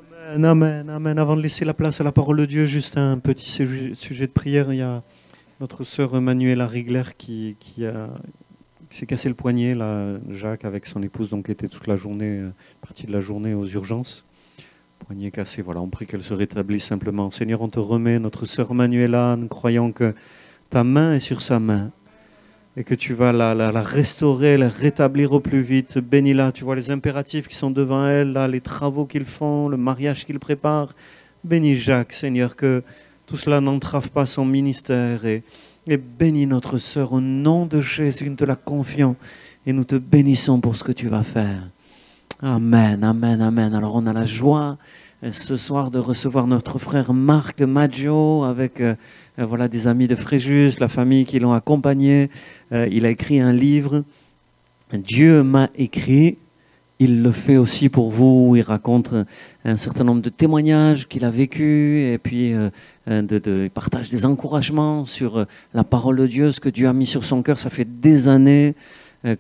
Amen, amen, amen. Avant de laisser la place à la parole de Dieu, juste un petit sujet de prière. Il y a notre sœur Manuela Rigler qui s'est cassé le poignet, là, Jacques, avec son épouse, donc était toute la journée, partie de la journée aux urgences. Poignet cassé, voilà, on prie qu'elle se rétablisse simplement. Seigneur, on te remet notre sœur Manuela, nous croyons que ta main est sur sa main et que tu vas la restaurer, la rétablir au plus vite. Bénis-la, tu vois les impératifs qui sont devant elle, là, les travaux qu'ils font, le mariage qu'ils préparent. Bénis Jacques, Seigneur, que tout cela n'entrave pas son ministère et bénis notre sœur au nom de Jésus, nous te la confions et nous te bénissons pour ce que tu vas faire. Amen, amen, amen. Alors on a la joie ce soir de recevoir notre frère Marc Maggio avec voilà, des amis de Fréjus, la famille qui l'ont accompagné. Il a écrit un livre, Dieu m'a écrit. Il le fait aussi pour vous. Il raconte un certain nombre de témoignages qu'il a vécus et puis il partage des encouragements sur la parole de Dieu, ce que Dieu a mis sur son cœur. Ça fait des années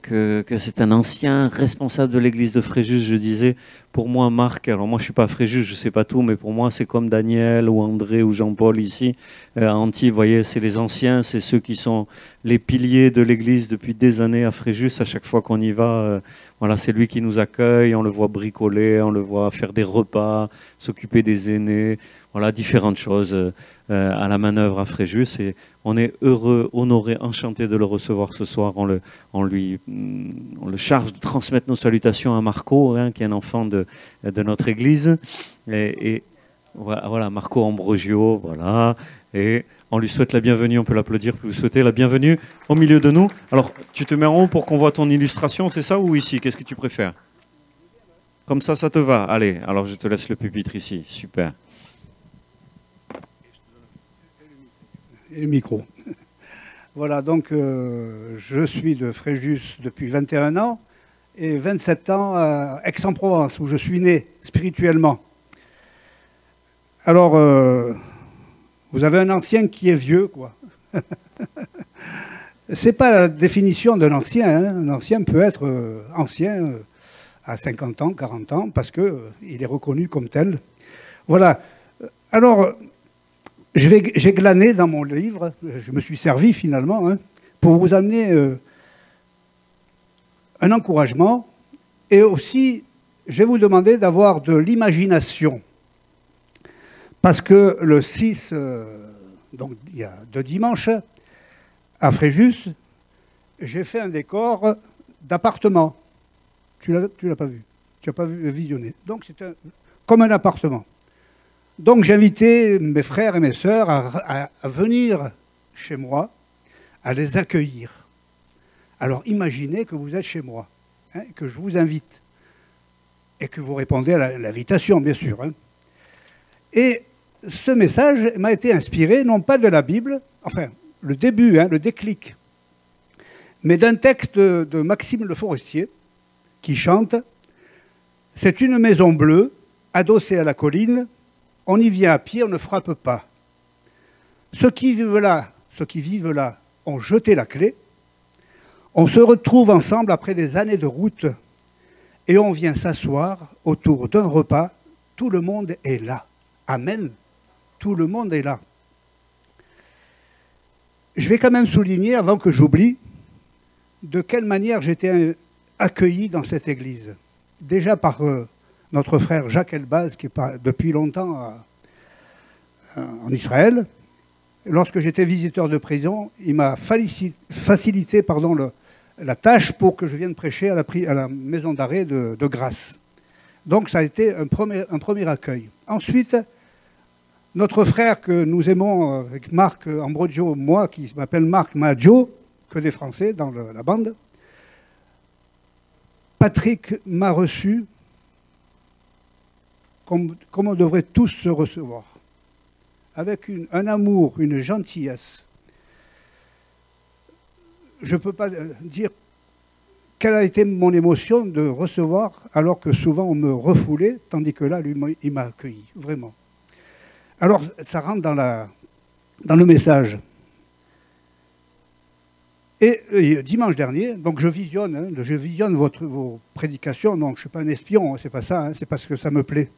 que c'est un ancien responsable de l'église de Fréjus. Je disais, pour moi, Marc, alors moi je ne suis pas à Fréjus, je ne sais pas tout, mais pour moi c'est comme Daniel ou André ou Jean-Paul ici à Antibes. Vous voyez, c'est les anciens, c'est ceux qui sont les piliers de l'église depuis des années à Fréjus. À chaque fois qu'on y va, voilà, c'est lui qui nous accueille, on le voit bricoler, on le voit faire des repas, s'occuper des aînés, voilà, différentes choses à la manœuvre à Fréjus. Et on est heureux, honoré, enchanté de le recevoir ce soir. On le charge de transmettre nos salutations à Marco, hein, qui est un enfant de notre église. Et voilà, Marco Ambrogio, voilà. Et on lui souhaite la bienvenue, on peut l'applaudir pour lui souhaiter la bienvenue au milieu de nous. Alors, tu te mets en haut pour qu'on voit ton illustration, c'est ça, ou ici? Qu'est-ce que tu préfères? Comme ça te va? Allez, alors je te laisse le pupitre ici. Super. Et le micro. Voilà, donc je suis de Fréjus depuis 21 ans et 27 ans à Aix-en-Provence, où je suis né spirituellement. Alors, vous avez un ancien qui est vieux, quoi. C'est pas la définition d'un ancien. Hein. Un ancien peut être ancien à 50 ans, 40 ans, parce qu'il est reconnu comme tel. Voilà. Alors, j'ai glané dans mon livre, je me suis servi finalement, hein, pour vous amener un encouragement. Et aussi, je vais vous demander d'avoir de l'imagination. Parce que le 6, donc il y a 2 dimanches, à Fréjus, j'ai fait un décor d'appartement. Tu l'as pas vu. Tu n'as pas vu visionner. Donc c'est comme un appartement. Donc j'ai invité mes frères et mes sœurs à venir chez moi, à les accueillir. Alors imaginez que vous êtes chez moi, hein, que je vous invite, et que vous répondez à l'invitation, bien sûr. Hein. Et ce message m'a été inspiré, non pas de la Bible, enfin, le début, hein, le déclic, mais d'un texte de Maxime Le Forestier, qui chante « C'est une maison bleue, adossée à la colline, on y vient à pied, on ne frappe pas. Ceux qui vivent là ont jeté la clé. On se retrouve ensemble après des années de route et on vient s'asseoir autour d'un repas. Tout le monde est là. Amen. Tout le monde est là. » Je vais quand même souligner, avant que j'oublie, de quelle manière j'étais accueilli dans cette église. Déjà par notre frère Jacques Elbaz, qui est depuis longtemps en Israël. Lorsque j'étais visiteur de prison, il m'a facilité la tâche pour que je vienne prêcher à la maison d'arrêt de Grasse. Donc ça a été un premier accueil. Ensuite, notre frère que nous aimons avec Marc Ambrogio, moi qui m'appelle Marc Maggio, que des Français dans la bande, Patrick m'a reçu comme on devrait tous se recevoir, avec un amour, une gentillesse. Je ne peux pas dire quelle a été mon émotion de recevoir, alors que souvent on me refoulait, tandis que là, lui, il m'a accueilli, vraiment. Alors, ça rentre dans le message. Et dimanche dernier, donc je visionne vos prédications, donc je ne suis pas un espion, c'est pas ça, hein, c'est parce que ça me plaît.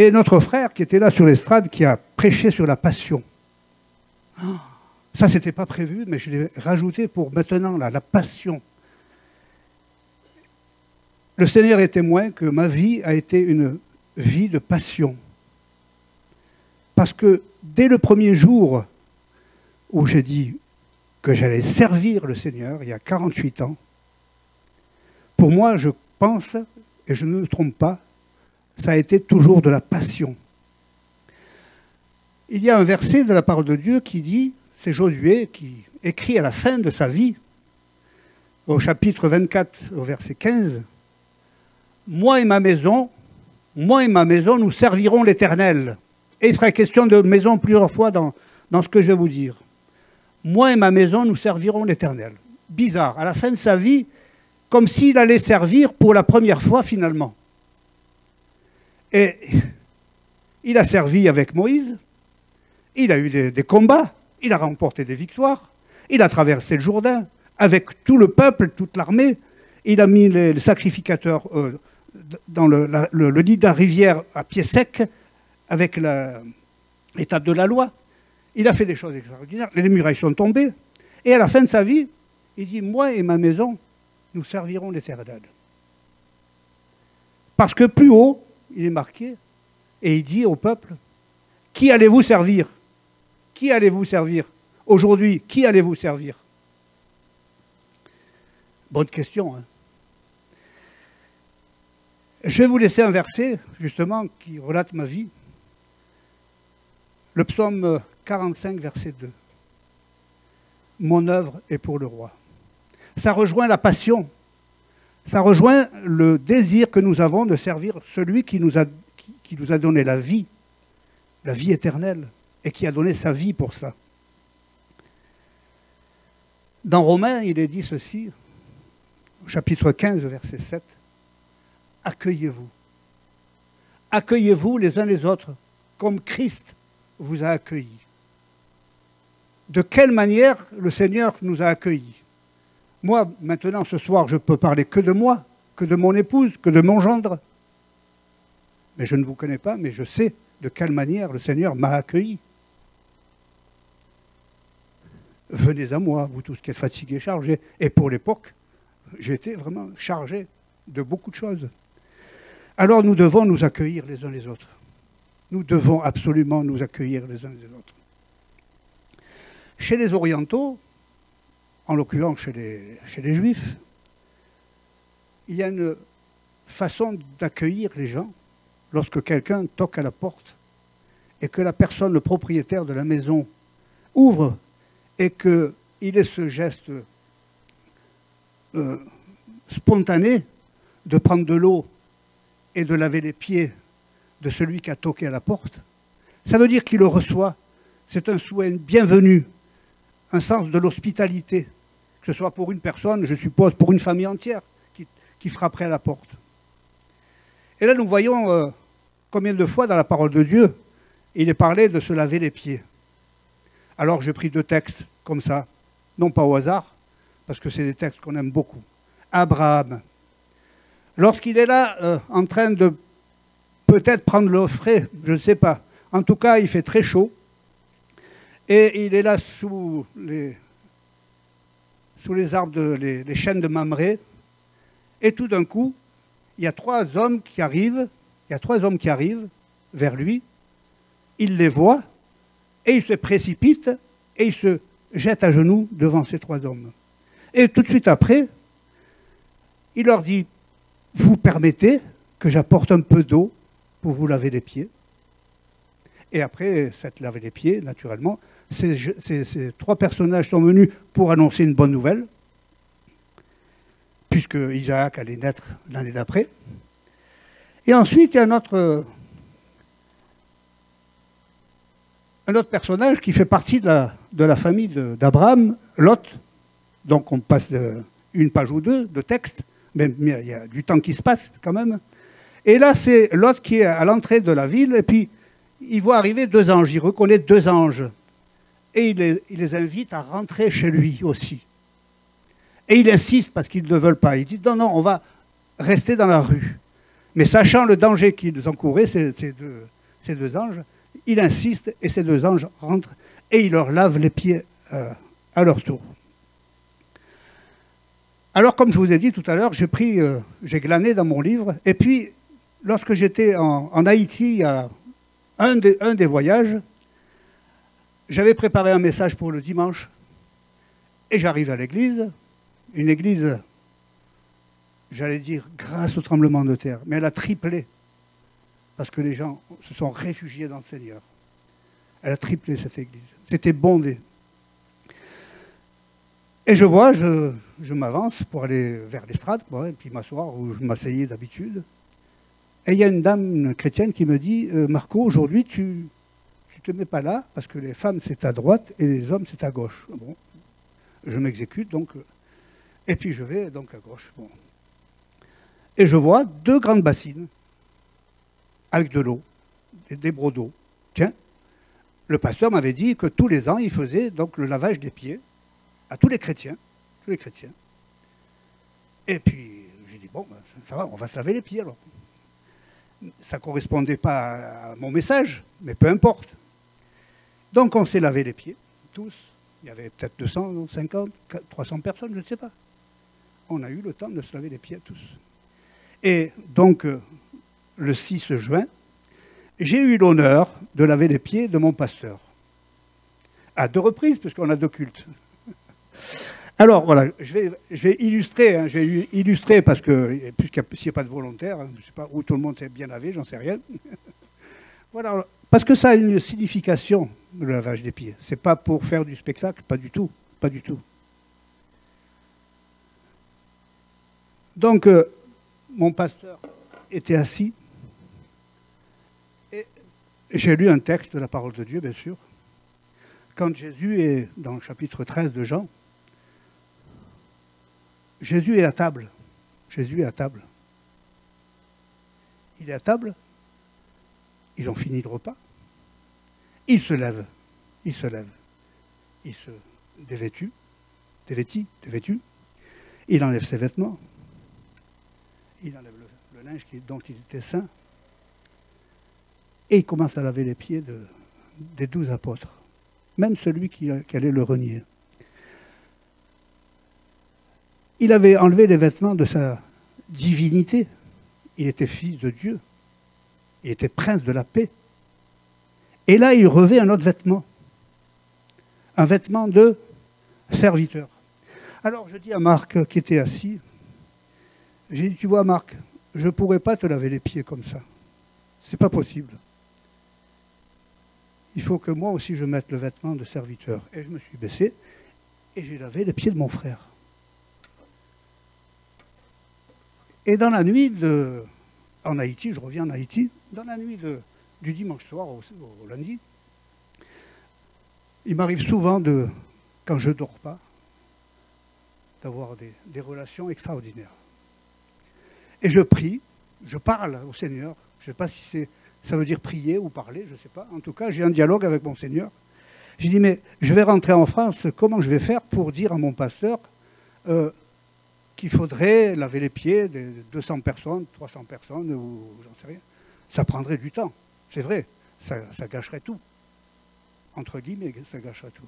Et notre frère qui était là sur l'estrade, qui a prêché sur la passion. Ça, c'était pas prévu, mais je l'ai rajouté pour maintenant, là, la passion. Le Seigneur est témoin que ma vie a été une vie de passion. Parce que dès le premier jour où j'ai dit que j'allais servir le Seigneur, il y a 48 ans, pour moi, je pense, et je ne me trompe pas, ça a été toujours de la passion. Il y a un verset de la parole de Dieu qui dit, c'est Josué qui écrit à la fin de sa vie, au chapitre 24, au verset 15, « Moi et ma maison, nous servirons l'Éternel. » Et il sera question de maison plusieurs fois dans ce que je vais vous dire. « Moi et ma maison, nous servirons l'Éternel. » Bizarre, à la fin de sa vie, comme s'il allait servir pour la première fois finalement. Et il a servi avec Moïse, il a eu des combats, il a remporté des victoires, il a traversé le Jourdain avec tout le peuple, toute l'armée, il a mis les sacrificateurs dans le lit de la rivière à pied sec avec l'étape de la loi. Il a fait des choses extraordinaires, les murailles sont tombées, et à la fin de sa vie, il dit « Moi et ma maison, nous servirons l'Éternel. » Parce que plus haut, il est marqué, et il dit au peuple, qui allez-vous servir? Qui allez-vous servir? Aujourd'hui, qui allez-vous servir? Bonne question. Hein? Je vais vous laisser un verset, justement, qui relate ma vie. Le psaume 45, verset 2. Mon œuvre est pour le roi. Ça rejoint la passion. Ça rejoint le désir que nous avons de servir celui qui nous a donné la vie éternelle, et qui a donné sa vie pour ça. Dans Romains, il est dit ceci, au chapitre 15, verset 7, « Accueillez-vous. Accueillez-vous les uns les autres, comme Christ vous a accueillis. » De quelle manière le Seigneur nous a accueillis? Moi, maintenant, ce soir, je peux parler que de moi, que de mon épouse, que de mon gendre. Mais je ne vous connais pas, mais je sais de quelle manière le Seigneur m'a accueilli. Venez à moi, vous tous qui êtes fatigués, chargés. Et pour l'époque, j'étais vraiment chargé de beaucoup de choses. Alors nous devons nous accueillir les uns les autres. Nous devons absolument nous accueillir les uns les autres. Chez les orientaux, en l'occurrence chez les juifs, il y a une façon d'accueillir les gens lorsque quelqu'un toque à la porte et que la personne, le propriétaire de la maison, ouvre et qu'il ait ce geste spontané de prendre de l'eau et de laver les pieds de celui qui a toqué à la porte, ça veut dire qu'il le reçoit. C'est un souhait bienvenu, un sens de l'hospitalité, que ce soit pour une personne, je suppose, pour une famille entière qui frapperait à la porte. Et là, nous voyons combien de fois dans la parole de Dieu, il est parlé de se laver les pieds. Alors j'ai pris 2 textes comme ça, non pas au hasard, parce que c'est des textes qu'on aime beaucoup. Abraham, lorsqu'il est là en train de peut-être prendre l'eau frais, je ne sais pas. En tout cas, il fait très chaud. Et il est là sous les arbres, les chênes de Mamré. Et tout d'un coup, il y a 3 hommes qui arrivent. Il y a 3 hommes qui arrivent vers lui. Il les voit et il se précipite et il se jette à genoux devant ces 3 hommes. Et tout de suite après, il leur dit « Vous permettez que j'apporte un peu d'eau pour vous laver les pieds ?» Et après cette laver les pieds, naturellement, ces 3 personnages sont venus pour annoncer une bonne nouvelle, puisque Isaac allait naître l'année d'après. Et ensuite, il y a un autre personnage qui fait partie de la famille d'Abraham, Lot. Donc on passe une page ou 2 de texte, mais il y a du temps qui se passe quand même. Et là, c'est Lot qui est à l'entrée de la ville, et puis il voit arriver 2 anges, il reconnaît 2 anges. Et il les invite à rentrer chez lui aussi. Et il insiste parce qu'ils ne veulent pas. Il dit non, non, on va rester dans la rue. Mais sachant le danger qu'ils encouraient, ces deux anges, il insiste et ces deux anges rentrent et il leur lave les pieds à leur tour. Alors, comme je vous ai dit tout à l'heure, j'ai glané dans mon livre. Et puis, lorsque j'étais en Haïti, il y a un des voyages, j'avais préparé un message pour le dimanche. Et j'arrive à l'église, une église, j'allais dire, grâce au tremblement de terre, mais elle a triplé, parce que les gens se sont réfugiés dans le Seigneur. Elle a triplé, cette église. C'était bondé. Et je vois, je m'avance pour aller vers l'estrade, et puis m'asseoir où je m'asseyais d'habitude. Et il y a une dame chrétienne qui me dit, Marco, aujourd'hui, tu ne te mets pas là, parce que les femmes, c'est à droite, et les hommes, c'est à gauche. Bon. Je m'exécute, donc, et puis je vais donc à gauche. Bon. Et je vois 2 grandes bassines avec de l'eau, des brocs d'eau. Tiens, le pasteur m'avait dit que tous les ans, il faisait donc le lavage des pieds à tous les chrétiens. Et puis, j'ai dit, bon, ben, ça va, on va se laver les pieds alors. Ça ne correspondait pas à mon message, mais peu importe. Donc on s'est lavé les pieds, tous. Il y avait peut-être 250, 300 personnes, je ne sais pas. On a eu le temps de se laver les pieds tous. Et donc, le 6 juin, j'ai eu l'honneur de laver les pieds de mon pasteur. À 2 reprises, puisqu'on a 2 cultes. Alors, voilà, je vais illustrer, parce que, s'il n'y a pas de volontaire, je ne sais pas où tout le monde s'est bien lavé, j'en sais rien. Voilà, parce que ça a une signification, le lavage des pieds. Ce n'est pas pour faire du spectacle, pas du tout, pas du tout. Donc, mon pasteur était assis, et j'ai lu un texte de la parole de Dieu, bien sûr. Quand Jésus est dans le chapitre 13 de Jean, Jésus est à table. Jésus est à table. Il est à table. Ils ont fini le repas. Il se lève. Il se dévêtit. Il enlève ses vêtements. Il enlève le linge dont il était saint. Et il commence à laver les pieds des 12 apôtres. Même celui qui allait le renier. Il avait enlevé les vêtements de sa divinité. Il était fils de Dieu. Il était prince de la paix. Et là, il revêt un autre vêtement. Un vêtement de serviteur. Alors, je dis à Marc, qui était assis, j'ai dit, tu vois, Marc, je ne pourrais pas te laver les pieds comme ça. Ce n'est pas possible. Il faut que moi aussi, je mette le vêtement de serviteur. Et je me suis baissé et j'ai lavé les pieds de mon frère. Et dans la nuit en Haïti, je reviens en Haïti, dans la nuit du dimanche soir au lundi, il m'arrive souvent, quand je ne dors pas, d'avoir des relations extraordinaires. Et je prie, je parle au Seigneur. Je ne sais pas si ça veut dire prier ou parler, je ne sais pas. En tout cas, j'ai un dialogue avec mon Seigneur. J'ai dit, mais je vais rentrer en France, comment je vais faire pour dire à mon pasteur qu'il faudrait laver les pieds de 200 personnes, 300 personnes, ou j'en sais rien. Ça prendrait du temps, c'est vrai, ça gâcherait tout. Entre guillemets, ça gâcherait tout.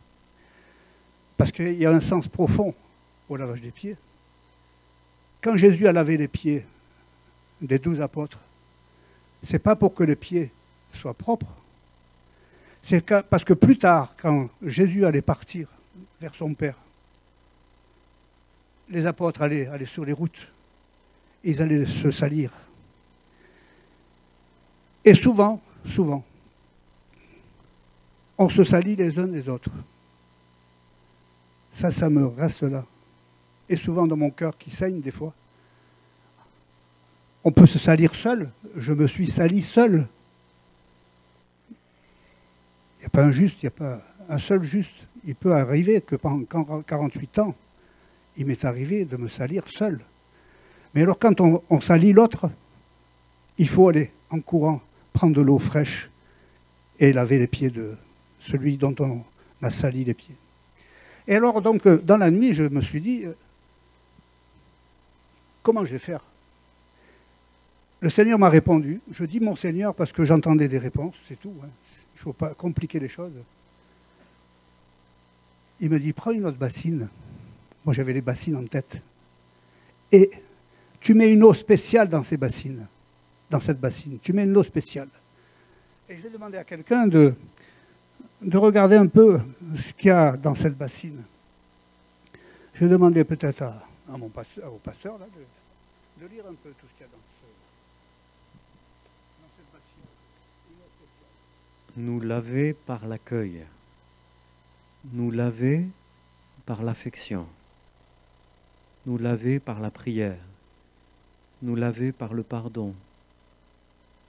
Parce qu'il y a un sens profond au lavage des pieds. Quand Jésus a lavé les pieds des 12 apôtres, ce n'est pas pour que les pieds soient propres, c'est parce que plus tard, quand Jésus allait partir vers son Père, les apôtres allaient sur les routes, ils allaient se salir. Et souvent, on se salit les uns les autres. Ça me reste là. Et souvent dans mon cœur qui saigne des fois. On peut se salir seul. Je me suis sali seul. Il n'y a pas un juste, il n'y a pas un seul juste. Il peut arriver que pendant 48 ans, il m'est arrivé de me salir seul. Mais alors quand on salit l'autre, il faut aller en courant, prendre de l'eau fraîche et laver les pieds de celui dont on a sali les pieds. Et alors donc dans la nuit, je me suis dit, comment je vais faire? Le Seigneur m'a répondu. Je dis mon Seigneur parce que j'entendais des réponses, c'est tout. Hein. Il ne faut pas compliquer les choses. Il me dit, prends une autre bassine. Moi, j'avais les bassines en tête. Et tu mets une eau spéciale dans ces bassines. Dans cette bassine. Tu mets une eau spéciale. Et je vais demander à quelqu'un de regarder un peu ce qu'il y a dans cette bassine. Je vais demander peut-être au pasteur là, de lire un peu tout ce qu'il y a dans cette bassine. Nous laver par l'accueil, nous laver par l'affection, nous laver par la prière, nous laver par le pardon,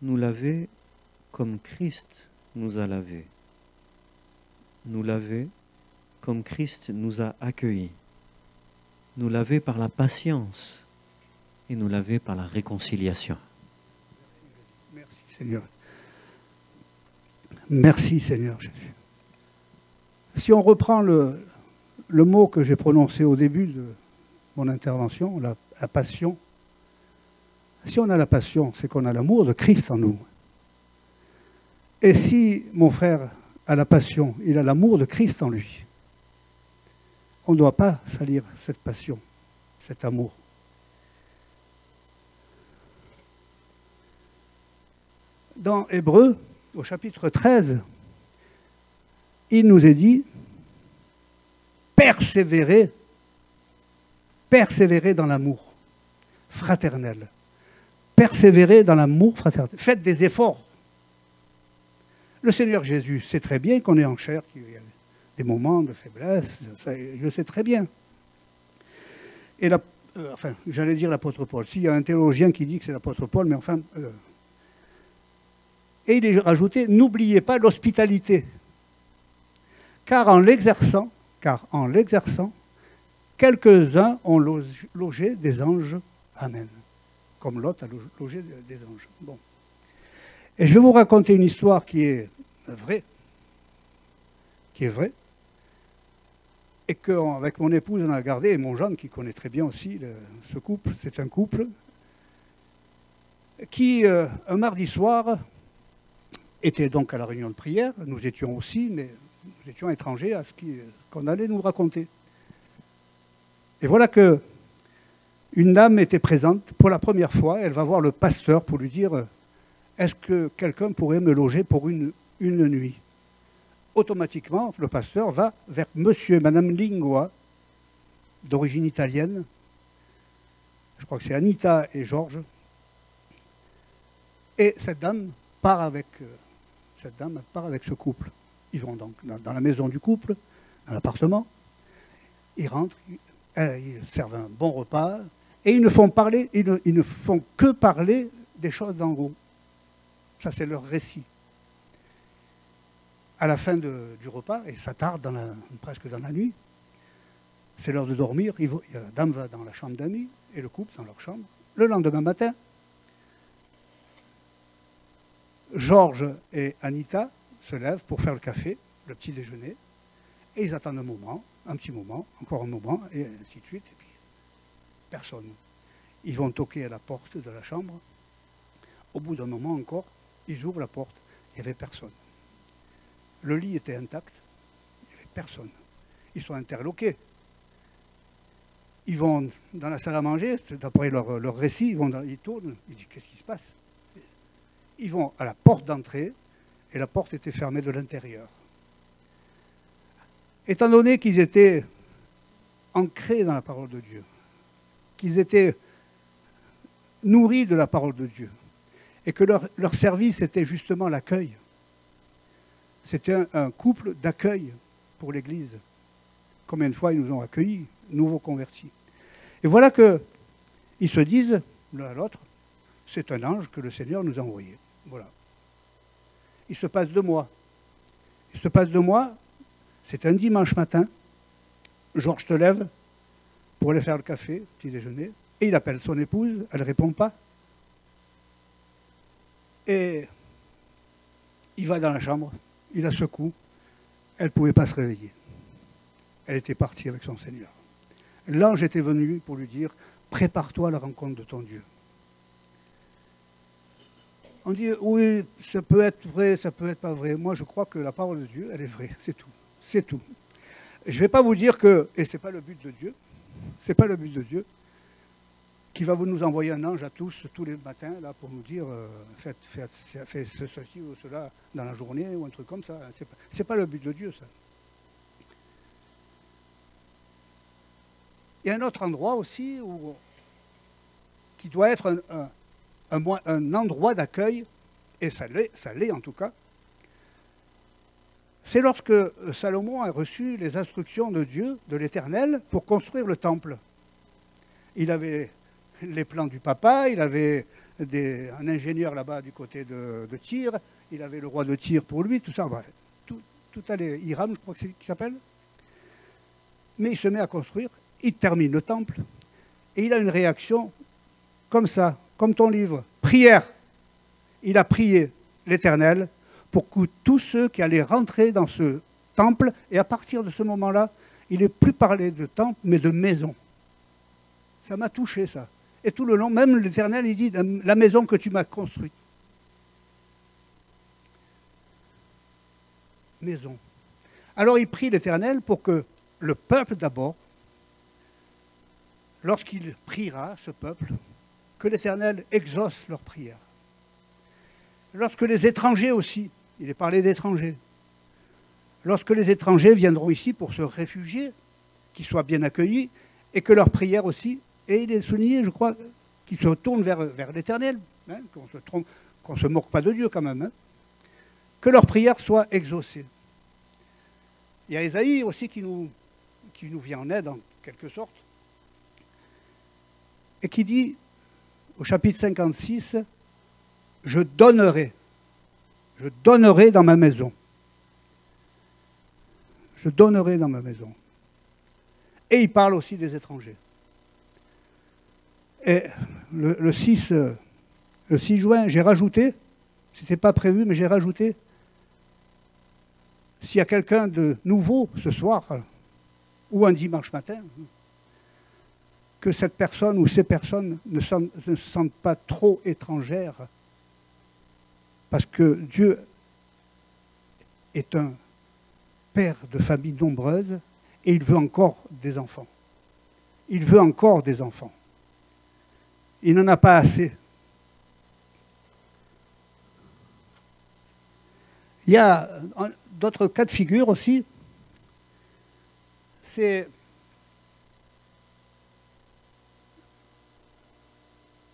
nous laver comme Christ nous a lavés, nous laver comme Christ nous a accueillis, nous laver par la patience et nous laver par la réconciliation. Merci Seigneur. Merci Seigneur Jésus. Si on reprend le mot que j'ai prononcé au début de mon intervention, la passion, si on a la passion, c'est qu'on a l'amour de Christ en nous. Et si mon frère a la passion, il a l'amour de Christ en lui, on ne doit pas salir cette passion, cet amour. Dans Hébreux, au chapitre 13, il nous est dit persévérer dans l'amour fraternel. Persévérer dans l'amour fraternel. Faites des efforts. Le Seigneur Jésus sait très bien qu'on est en chair, qu'il y a des moments de faiblesse, je sais très bien. Et j'allais dire l'apôtre Paul. S'il y a un théologien qui dit que c'est l'apôtre Paul, mais enfin... Et il est rajouté, n'oubliez pas l'hospitalité. Car en l'exerçant, quelques-uns ont logé des anges. Amen. Comme Lot a logé des anges. Bon. Et je vais vous raconter une histoire qui est vraie. Et qu'avec mon épouse, on a gardé, et mon Jean, qui connaît très bien aussi ce couple, c'est un couple, qui, un mardi soir, était donc à la réunion de prière. Nous étions aussi, mais nous étions étrangers à ce qu'on allait nous raconter. Et voilà que une dame était présente pour la première fois. Elle va voir le pasteur pour lui dire « Est-ce que quelqu'un pourrait me loger pour une nuit ?» Automatiquement, le pasteur va vers monsieur et madame Lingua, d'origine italienne. Je crois que c'est Anita et Georges. Et cette dame part avec ce couple. Ils vont donc dans la maison du couple, dans l'appartement. Ils rentrent, ils servent un bon repas, et ils ne font que parler des choses d'en haut. Ça, c'est leur récit. À la fin du repas, et ça tarde presque dans la nuit, c'est l'heure de dormir, la dame va dans la chambre d'amis, et le couple dans leur chambre. Le lendemain matin, Georges et Anita se lèvent pour faire le café, le petit déjeuner, et ils attendent un petit moment, encore un moment, et ainsi de suite, et puis personne. Ils vont toquer à la porte de la chambre. Au bout d'un moment encore, ils ouvrent la porte, il n'y avait personne. Le lit était intact, il n'y avait personne. Ils sont interloqués. Ils vont dans la salle à manger, d'après leur récit, ils tournent, ils disent qu'est-ce qui se passe? Ils vont à la porte d'entrée, et la porte était fermée de l'intérieur. Étant donné qu'ils étaient ancrés dans la parole de Dieu, qu'ils étaient nourris de la parole de Dieu, et que leur service était justement l'accueil. C'était un couple d'accueil pour l'Église. Combien de fois ils nous ont accueillis, nouveaux convertis. Et voilà qu'ils se disent, l'un à l'autre, c'est un ange que le Seigneur nous a envoyé. Voilà. Il se passe 2 mois. C'est un dimanche matin. Georges se lève pour aller faire le café, petit déjeuner, et il appelle son épouse, elle ne répond pas. Et il va dans la chambre, il la secoue, elle ne pouvait pas se réveiller. Elle était partie avec son Seigneur. L'ange était venu pour lui dire, prépare-toi à la rencontre de ton Dieu. On dit, oui, ça peut être vrai, ça peut être pas vrai. Moi, je crois que la parole de Dieu, elle est vraie, c'est tout. C'est tout. Je ne vais pas vous dire que, et ce n'est pas le but de Dieu, c'est pas le but de Dieu, qui va vous nous envoyer un ange à tous les matins là pour nous dire faites ceci ou cela dans la journée ou un truc comme ça. C'est pas le but de Dieu, ça. Il y a un autre endroit aussi qui doit être un endroit d'accueil, et ça l'est en tout cas. C'est lorsque Salomon a reçu les instructions de Dieu, de l'Éternel, pour construire le temple. Il avait les plans du papa, il avait un ingénieur là-bas du côté de Tyr, il avait le roi de Tyr pour lui, tout ça, bref, tout allait, Hiram, je crois que c'est qui s'appelle. Mais il se met à construire, il termine le temple, et il a une réaction comme ça, comme ton livre, prière. Il a prié l'Éternel pour que tous ceux qui allaient rentrer dans ce temple, et à partir de ce moment-là, il n'est plus parlé de temple, mais de maison. Ça m'a touché, ça. Et tout le long, même l'Éternel, il dit, la maison que tu m'as construite. Maison. Alors il prie l'Éternel pour que le peuple d'abord, lorsqu'il priera, ce peuple, que l'Éternel exauce leur prière. Lorsque les étrangers aussi, il est parlé d'étrangers, lorsque les étrangers viendront ici pour se réfugier, qu'ils soient bien accueillis, et que leur prière aussi, et il est souligné, je crois, qu'ils se tournent vers l'Éternel, hein, qu'on ne se moque pas de Dieu quand même, hein, que leur prière soit exaucée. Il y a Ésaïe aussi qui nous vient en aide en quelque sorte, et qui dit au chapitre 56, « Je donnerai dans ma maison. Je donnerai dans ma maison. » Et il parle aussi des étrangers. Et le 6 juin, j'ai rajouté, ce n'était pas prévu, mais j'ai rajouté, s'il y a quelqu'un de nouveau ce soir, ou un dimanche matin, que cette personne ou ces personnes ne se sentent pas trop étrangères, parce que Dieu est un père de famille nombreuse et il veut encore des enfants. Il veut encore des enfants. Il n'en a pas assez. Il y a d'autres cas de figure aussi. C'est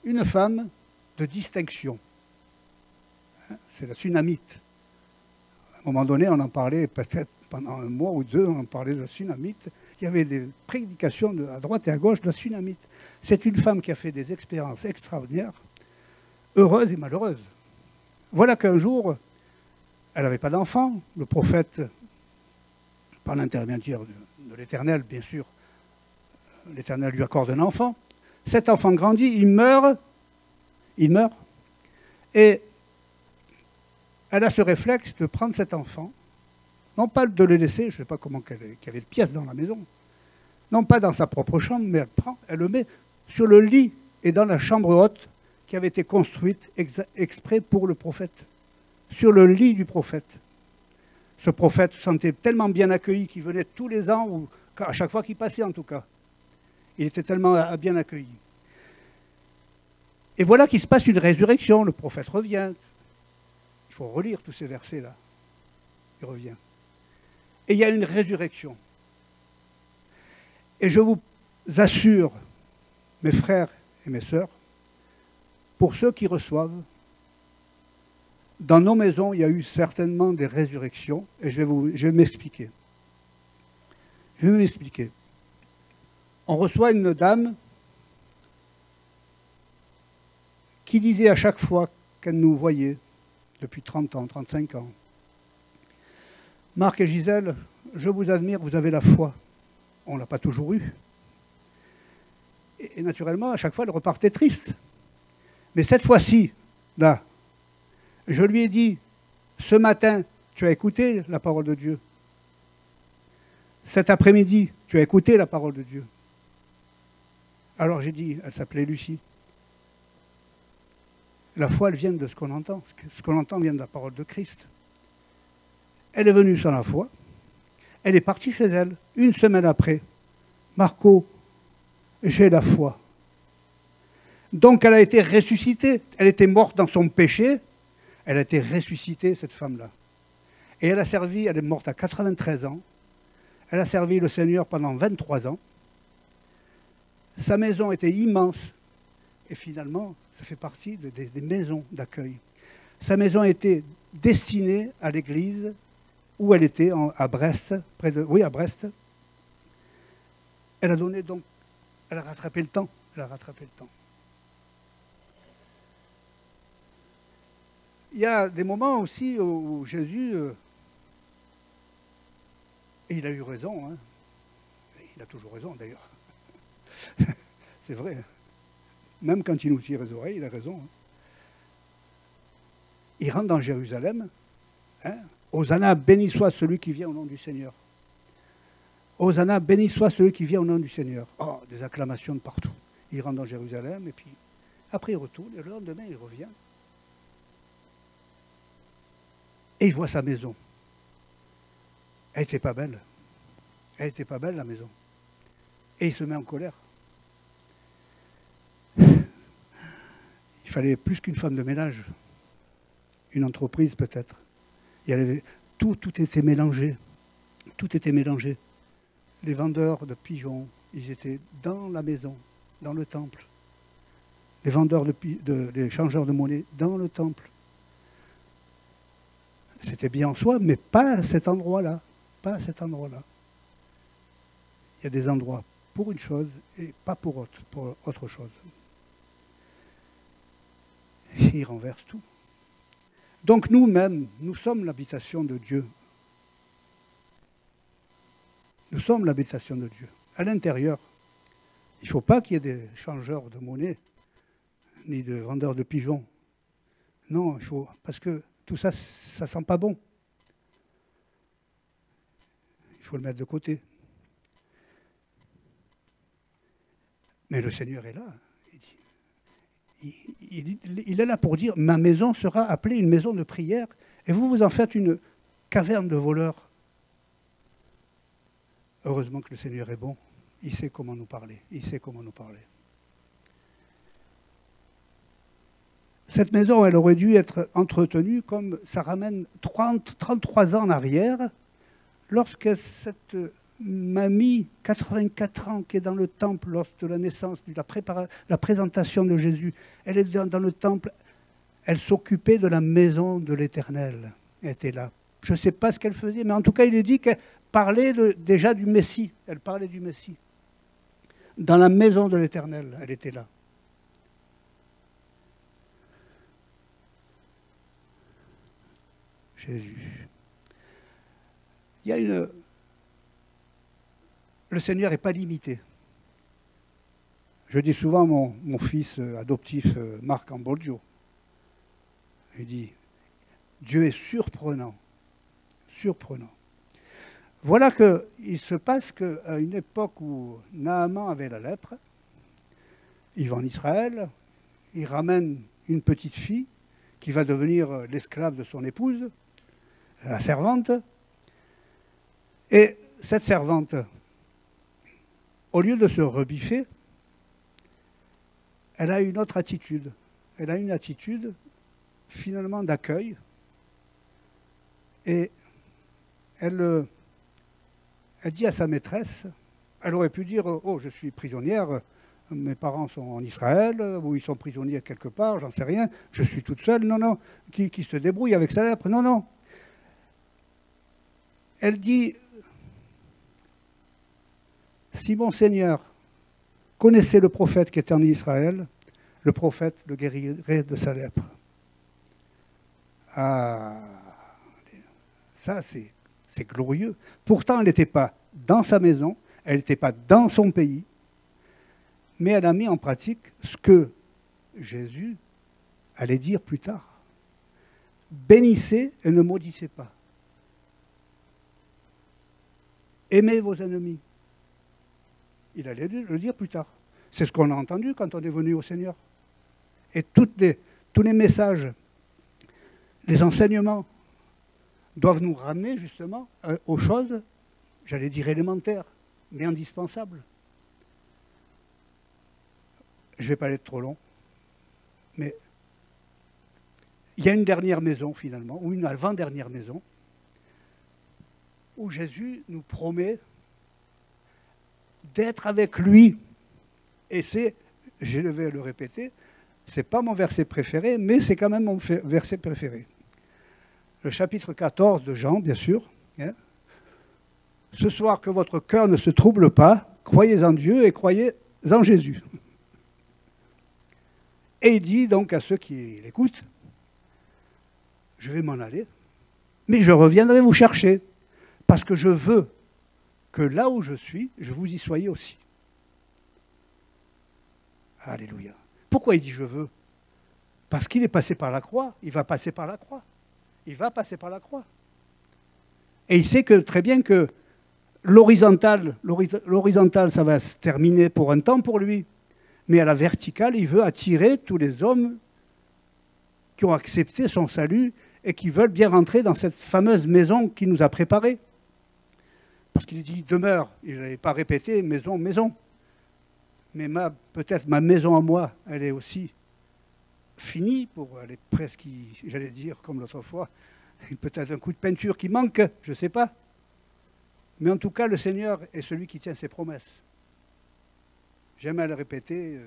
une femme de distinction. C'est la Sunamite. À un moment donné, on en parlait peut-être pendant un mois ou deux, on en parlait de la Sunamite. Il y avait des prédications à droite et à gauche de la Sunamite. C'est une femme qui a fait des expériences extraordinaires, heureuses et malheureuses. Voilà qu'un jour, elle n'avait pas d'enfant. Le prophète, par l'intermédiaire de l'Éternel, bien sûr, l'Éternel lui accorde un enfant. Cet enfant grandit, il meurt, et elle a ce réflexe de prendre cet enfant, non pas de le laisser, je ne sais pas comment qu'il y avait de pièces dans la maison, non pas dans sa propre chambre, mais elle le met sur le lit et dans la chambre haute qui avait été construite exprès pour le prophète, sur le lit du prophète. Ce prophète se sentait tellement bien accueilli qu'il venait tous les ans, ou à chaque fois qu'il passait en tout cas. Il était tellement bien accueilli. Et voilà qu'il se passe une résurrection, le prophète revient. Il faut relire tous ces versets-là. Il revient. Et il y a une résurrection. Et je vous assure, mes frères et mes sœurs, pour ceux qui reçoivent, dans nos maisons, il y a eu certainement des résurrections, et je vais m'expliquer. Je vais m'expliquer. On reçoit une dame qui disait à chaque fois qu'elle nous voyait, depuis 30 ans, 35 ans, « Marc et Gisèle, je vous admire, vous avez la foi. » On ne l'a pas toujours eu. Et naturellement, à chaque fois, elle repartait triste. Mais cette fois-ci, là, je lui ai dit, ce matin, tu as écouté la parole de Dieu. Cet après-midi, tu as écouté la parole de Dieu. Alors j'ai dit, elle s'appelait Lucie. La foi, elle vient de ce qu'on entend. Ce qu'on entend vient de la parole de Christ. Elle est venue sans la foi. Elle est partie chez elle. Une semaine après, Marco, j'ai la foi. Donc elle a été ressuscitée. Elle était morte dans son péché. Elle a été ressuscitée, cette femme-là. Et elle a servi, elle est morte à 93 ans. Elle a servi le Seigneur pendant 23 ans. Sa maison était immense. Et finalement, ça fait partie des maisons d'accueil. Sa maison était destinée à l'église où elle était, à Brest, à Brest. Elle a donné donc, elle a rattrapé le temps. Elle a rattrapé le temps. Il y a des moments aussi où Jésus, et il a eu raison, hein. Il a toujours raison d'ailleurs. C'est vrai. Même quand il nous tire les oreilles, il a raison. Hein. Il rentre dans Jérusalem. Hein. Hosanna, béni soit celui qui vient au nom du Seigneur. Hosanna, béni soit celui qui vient au nom du Seigneur. Oh, des acclamations de partout. Il rentre dans Jérusalem et puis après il retourne et le lendemain il revient. Et il voit sa maison. Elle n'était pas belle. Elle n'était pas belle la maison. Et il se met en colère. Il fallait plus qu'une femme de ménage, une entreprise peut-être. Tout était mélangé. Tout était mélangé. Les vendeurs de pigeons, ils étaient dans la maison, dans le temple. Les vendeurs les changeurs de monnaie, dans le temple. C'était bien en soi, mais pas à cet endroit-là. Pas à cet endroit-là. Il y a des endroits pour une chose et pas pour autre chose. Il renverse tout. Donc nous-mêmes, nous sommes l'habitation de Dieu. Nous sommes l'habitation de Dieu. À l'intérieur, il ne faut pas qu'il y ait des changeurs de monnaie, ni de vendeurs de pigeons. Non, il faut, parce que tout ça, ça ne sent pas bon. Il faut le mettre de côté. Mais le Seigneur est là. Il est là pour dire, ma maison sera appelée une maison de prière, et vous en faites une caverne de voleurs. Heureusement que le Seigneur est bon. Il sait comment nous parler. Il sait comment nous parler. Cette maison, elle aurait dû être entretenue comme ça ramène 33 ans en arrière, lorsque cette mamie, 84 ans, qui est dans le temple lors de la naissance, de la présentation de Jésus, elle est dans le temple, elle s'occupait de la maison de l'Éternel. Elle était là. Je ne sais pas ce qu'elle faisait, mais en tout cas, il est dit qu'elle parlait déjà du Messie. Elle parlait du Messie. Dans la maison de l'Éternel, elle était là. Jésus. Il y a Le Seigneur n'est pas limité. Je dis souvent mon fils adoptif, Marc Ambolgio. Je dis, Dieu est surprenant. Surprenant. Voilà qu'il se passe qu'à une époque où Naaman avait la lèpre, il va en Israël, il ramène une petite fille qui va devenir l'esclave de son épouse, la servante. Et cette servante, au lieu de se rebiffer, elle a une autre attitude. Elle a une attitude finalement d'accueil. Et elle dit à sa maîtresse, elle aurait pu dire, oh, je suis prisonnière, mes parents sont en Israël, ou ils sont prisonniers quelque part, j'en sais rien, je suis toute seule. Non, non, qui se débrouille avec sa lèpre. Non, non. Elle dit, si mon Seigneur connaissait le prophète qui était en Israël, le prophète le guérirait de sa lèpre. Ah, ça c'est glorieux. Pourtant, elle n'était pas dans sa maison, elle n'était pas dans son pays, mais elle a mis en pratique ce que Jésus allait dire plus tard. Bénissez et ne maudissez pas. Aimez vos ennemis. Il allait le dire plus tard. C'est ce qu'on a entendu quand on est venu au Seigneur. Et toutes tous les messages, les enseignements doivent nous ramener justement aux choses, j'allais dire élémentaires, mais indispensables. Je ne vais pas aller trop long, mais il y a une dernière maison finalement, ou une avant-dernière maison, où Jésus nous promet d'être avec lui. Et c'est, je vais le répéter, ce n'est pas mon verset préféré, mais c'est quand même mon verset préféré. Le chapitre 14 de Jean, bien sûr. Hein. Ce soir, que votre cœur ne se trouble pas, croyez en Dieu et croyez en Jésus. Et il dit donc à ceux qui l'écoutent, je vais m'en aller, mais je reviendrai vous chercher, parce que je veux que là où je suis, je vous y soyez aussi. Alléluia. Pourquoi il dit je veux? Parce qu'il est passé par la croix, il va passer par la croix. Il va passer par la croix. Et il sait que, très bien que l'horizontale, ça va se terminer pour un temps pour lui. Mais à la verticale, il veut attirer tous les hommes qui ont accepté son salut et qui veulent bien rentrer dans cette fameuse maison qu'il nous a préparée. Parce qu'il dit demeure, il n'avait pas répété maison, maison. Mais peut-être ma maison à moi, elle est aussi finie, elle est presque, j'allais dire, comme l'autre fois, peut-être un coup de peinture qui manque, je ne sais pas. Mais en tout cas, le Seigneur est celui qui tient ses promesses. J'aime à le répéter,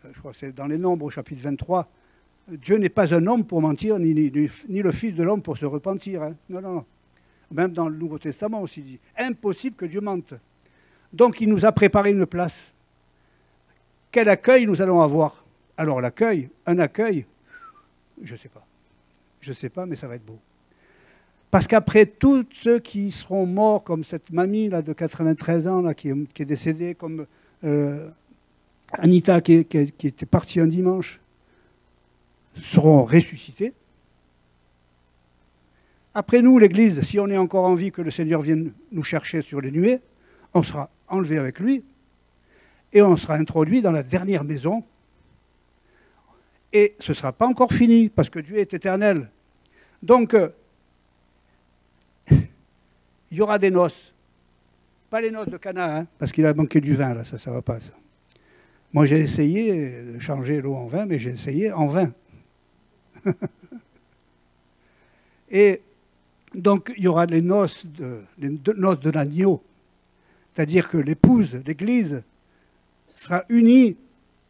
je crois que c'est dans les Nombres au chapitre 23, Dieu n'est pas un homme pour mentir, ni le Fils de l'homme pour se repentir. Hein. Non, non, non. Même dans le Nouveau Testament aussi, il dit impossible que Dieu mente. Donc il nous a préparé une place. Quel accueil nous allons avoir? Alors l'accueil, un accueil, je ne sais pas. Je ne sais pas, mais ça va être beau. Parce qu'après tous ceux qui seront morts, comme cette mamie là, de 93 ans là, qui est décédée, comme Anita qui était partie un dimanche, seront ressuscités. Après nous, l'Église, si on est encore en vie, que le Seigneur vienne nous chercher sur les nuées, on sera enlevé avec lui et on sera introduit dans la dernière maison. Et ce ne sera pas encore fini, parce que Dieu est éternel. Donc, il y aura des noces. Pas les noces de Cana, hein, parce qu'il a manqué du vin, là, ça ne va pas, ça. Moi, j'ai essayé de changer l'eau en vin, mais j'ai essayé en vin. Et donc, il y aura les noces de l'agneau. C'est-à-dire que l'épouse, l'Église, sera unie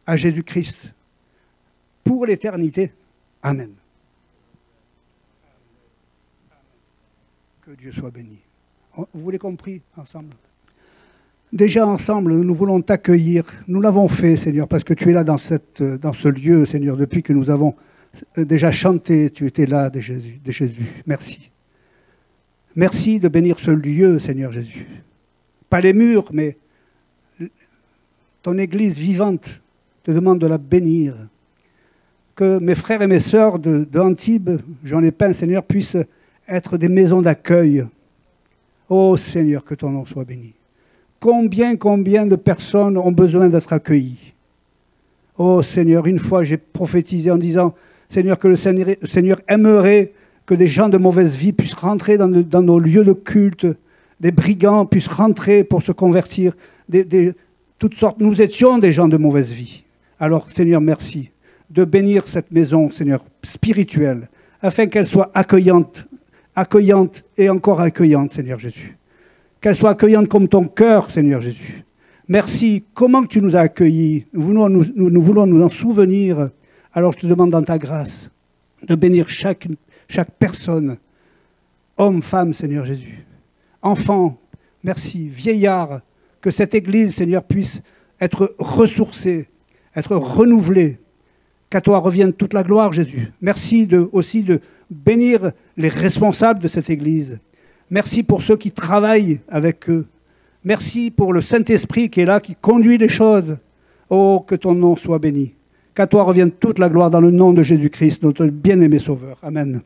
à Jésus-Christ pour l'éternité. Amen. Que Dieu soit béni. Vous l'avez compris ensemble? Déjà ensemble, nous voulons t'accueillir. Nous l'avons fait, Seigneur, parce que tu es là dans ce lieu, Seigneur, depuis que nous avons déjà chanté. Tu étais là de Jésus. Merci. Merci de bénir ce lieu, Seigneur Jésus. Pas les murs, mais ton Église vivante te demande de la bénir. Que mes frères et mes sœurs d'Antibes, j'en ai peint, Seigneur, puissent être des maisons d'accueil. Oh Seigneur, que ton nom soit béni. Combien de personnes ont besoin d'être accueillies? Oh Seigneur, une fois j'ai prophétisé en disant, Seigneur, que le Seigneur aimerait que des gens de mauvaise vie puissent rentrer dans nos lieux de culte, des brigands puissent rentrer pour se convertir, toutes sortes. Nous étions des gens de mauvaise vie. Alors Seigneur, merci de bénir cette maison, Seigneur, spirituelle, afin qu'elle soit accueillante et encore accueillante, Seigneur Jésus. Qu'elle soit accueillante comme ton cœur, Seigneur Jésus. Merci. Comment tu nous as accueillis? Nous voulons nous en souvenir. Alors je te demande dans ta grâce de bénir chaque personne, homme, femme, Seigneur Jésus. Enfant, merci. Vieillard, que cette Église, Seigneur, puisse être ressourcée, être renouvelée. Qu'à toi revienne toute la gloire, Jésus. Merci aussi de bénir les responsables de cette Église. Merci pour ceux qui travaillent avec eux. Merci pour le Saint-Esprit qui est là, qui conduit les choses. Oh, que ton nom soit béni. Qu'à toi revienne toute la gloire dans le nom de Jésus-Christ, notre bien-aimé Sauveur. Amen.